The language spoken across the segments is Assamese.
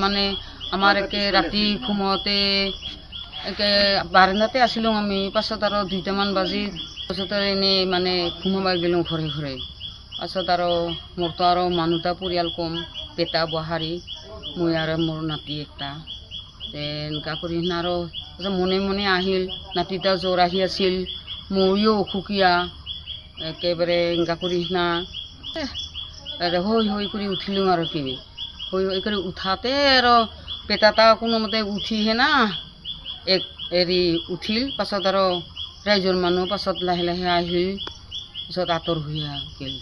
মানে আমাৰ একে ৰাতি ঘুমতে একে বাৰান্দাতে আছিলোঁ আমি পাছত আৰু 2টামান বাজি পাছত আৰু এনেই মানে ঘুমাব গ'লোঁ ঘৰে ঘৰে পাছত আৰু মোৰতো আৰু মানুহটা পৰিয়াল কম বেটা বহাৰী মই আৰু মোৰ নাতি একটা এনেকুৱা কৰি সিদিনা আৰু মনে মনে আহিল নাতিটা জ্বৰ আহি আছিল ময়ো অসুখীয়া একেবাৰে এনেকুৱা কৰি সিদিনা হৈ হৈ কৰি উঠিলোঁ আৰু কি হৈ হৈ কৰি উঠাতে আৰু বেটাটা কোনোমতে উঠিহে না এক হেৰি উঠিল পাছত আৰু ৰাইজৰ মানুহ পাছত লাহে লাহে আহিল পাছত আঁতৰ হৈ গ'ল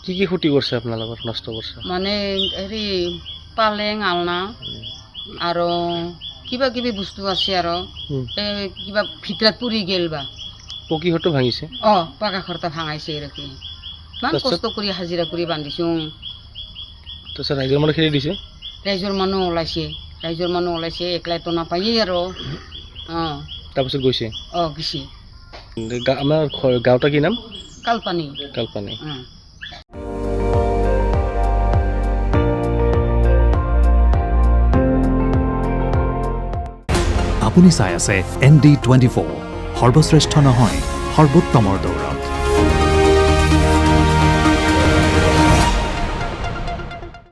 কি ক্ষতি কৰিছে আপোনালোকৰ নষ্ট কৰিছে মানে হেৰি পালেং আলনা আৰু কিবা কিবি বস্তু আছে আৰু কিবা ভিতৰত পৰি গ'ল বা পকী ঘৰটো ভাঙিছে পাকা ঘৰটা ভাঙাইছে আৰু ইমান কষ্ট কৰি হাজিৰা কৰি বান্ধিছোঁ তাৰপিছত ৰাইজৰ মানুহ খেদি দিছে ৰাইজৰ মানুহ ওলাইছে একলাইতো নাপায়েই আৰু তাৰপিছত গৈছে গেছে আমাৰ গাঁৱটা কি নাম কালপানী আপুনি চাই আছে ND24 সৰ্বশ্ৰেষ্ঠ নহয় সৰ্বোত্তমৰ দৌৰ